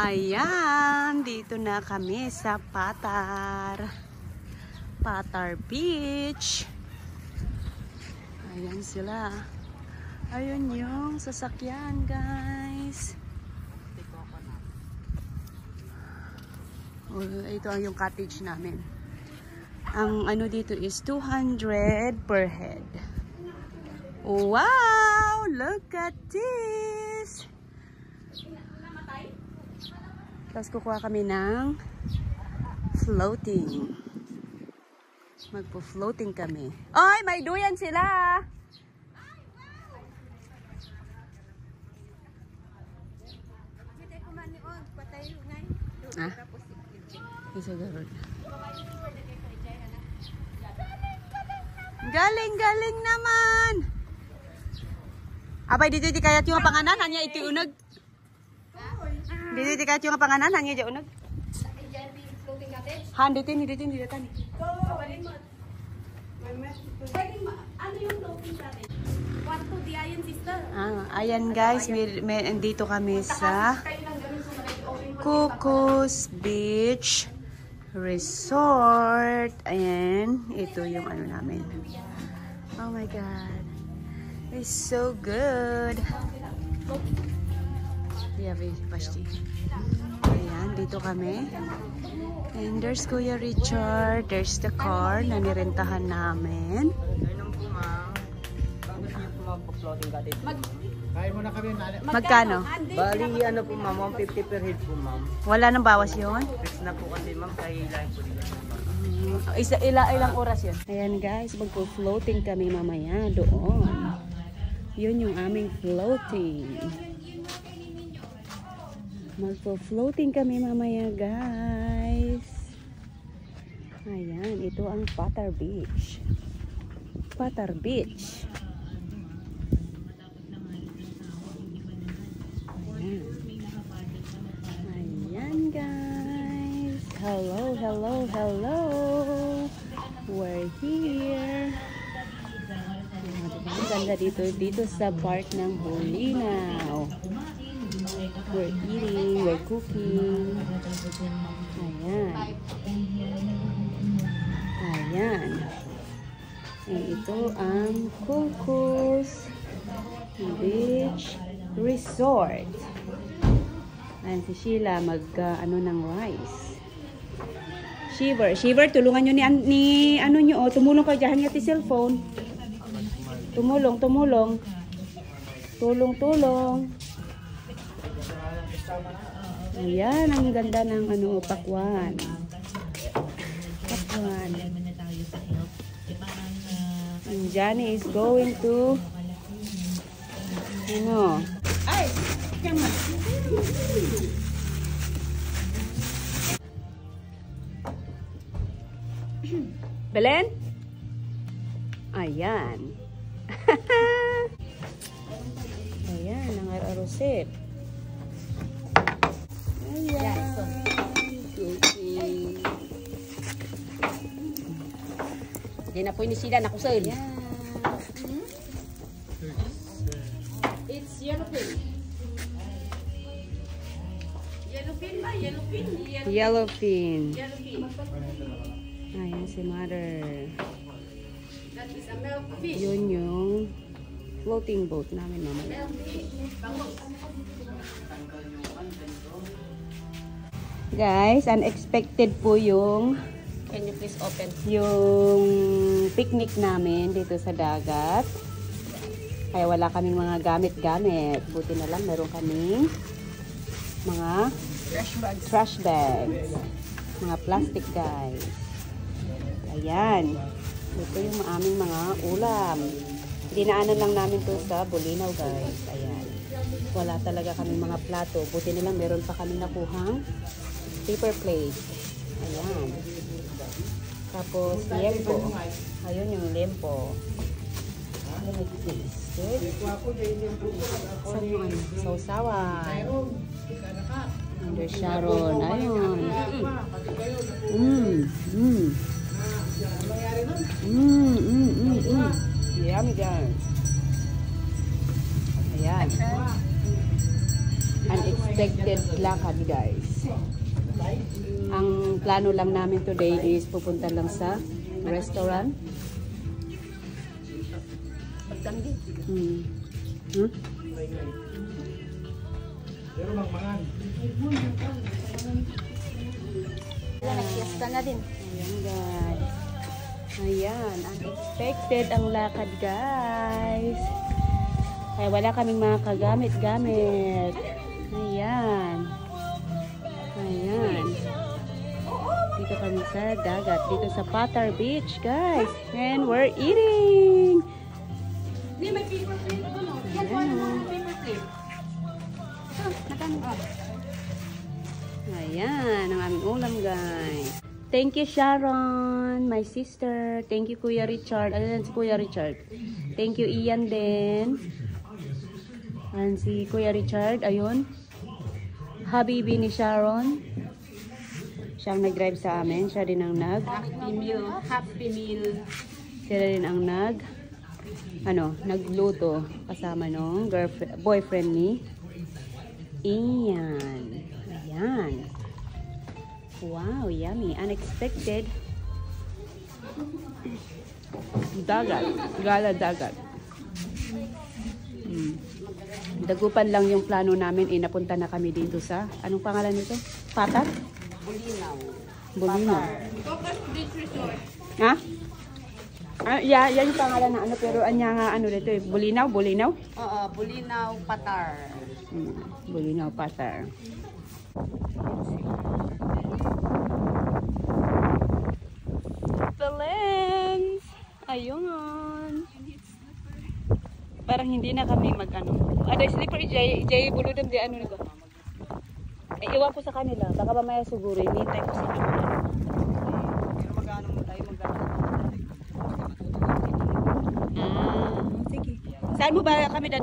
Ayan, dito na kami sa Patar Beach. Ayan sila. Ayun yung sasakyan, guys. Ito ang yung cottage namin. Ang ano dito is 200 per head. Wow! Look at this! Tapos kukuha kami ng floating. Magpo-floating kami. Ay! May duyan sila! Ah? Isa garod. Galing naman! Abay, dito di kayat yung panganan. Hanya iti unag. Dito di kayat yung panganan. Hanya di unag. Han, dito ni. Ano yung floating cottage? What to the ayan, sister? Ayan guys, dito kami sa Cocos Beach Resort. Ayan, ito yung ano namin. Oh my God. It's so good. Yeah, pasti. Ayan, dito kami. And there's Kuya Richard. There's the car na nirentahan namin. Magkano? Bali, ano po ma'am, 150 per head po ma'am. Wala nang bawas yun? Fix na po kasi ma'am, kaya ilan po dito. Ilang oras yun? Ayan guys, magpo-floating kami mamaya doon. Yun yung aming floating. Magpo-floating kami mamaya guys. Ayan, ito ang Patar Beach. Patar Beach. Ayan guys. Hello. We're here. Ang ganda dito sa park ng Bolinao. We're eating, we're cooking. Ayan. And ito ang Cocos Beach Resort. Ayan si Sheila ano ng rice. Shiver, tulungan nyo ni ano nyo, tumulong kayo dyan yung cellphone. Tumulong. Tulong. Ayan, ang ganda ng ano, pakwan. And Johnny is going to ay, come on. Belen? Ayan. Ayan, ang aroset. Ayan. Cooking. Hindi na po ni sila nakusel. It's yellowfin. Yellowfin. Ayan si mother. That is a milkfish. Yun yung floating boat namin mamaya. Guys, unexpected po yung Can you please open? Yung picnic namin dito sa dagat. Kaya wala kaming mga gamit-gamit. Buti na lang meron kaming mga trash bags. Mga plastic guys. Ayan. Ito yung aming mga ulam. Dinaanan lang namin to sa Bolinao guys. Ayan. Wala talaga kaming mga plato. Buti na lang meron pa kami nakuhang paper plate. Ayan. Tapos lempo. Ayun yung lempo. Saan yung ano? Sausawan. Under Sharon. Ayun. Yummy guys. Ayan. Unexpected unexpected lakad, guys. Ang plano lang namin today is pupunta lang sa restaurant. Nagsiesta na din. Ayan, guys. Ayan, unexpected ang lakad, guys. Kaya wala kaming mga kagamit-gamit. Ayan. Ayan. Dito kami sa dagat. Dito sa Patar Beach, guys. And we're eating. May paper plate ko, no? Yan po ang paper plate. Ayan, ang aming ulam, guys. Thank you, Sharon, my sister. Thank you, Kuya Richard. Ano yan si Kuya Richard? Thank you, Ian din. And si Kuya Richard, ayun. Habibi ni Sharon. Siya ang nag-drive sa amin. Siya din ang Happy meal. Happy meal. Siya din ang nagluto kasama nung boyfriend ni Ian. Ayan. Wow, yummy. Unexpected. Dagat. Gala dagat. Dagupan lang yung plano namin. Napunta na kami dito sa, anong pangalan nito? Patar? Bulinaw. Bulinaw. Focus Beach Resort. Ha? Yeah, yan yung pangalan na ano, pero anya nga ano dito eh. Bulinaw? Bulinaw? Oo, Bulinaw, Patar. Bulinaw, Patar. The lens! Ayun! Parang hindi na kami mag-ano. Ada slipper, Jay, buludam di ano nito. Iwan ko sa kanila. Baka mamaya siguro, hinihintay ko sa kanila. Pero magkano mo tayo Sige. Saan mo ba kami dadaan?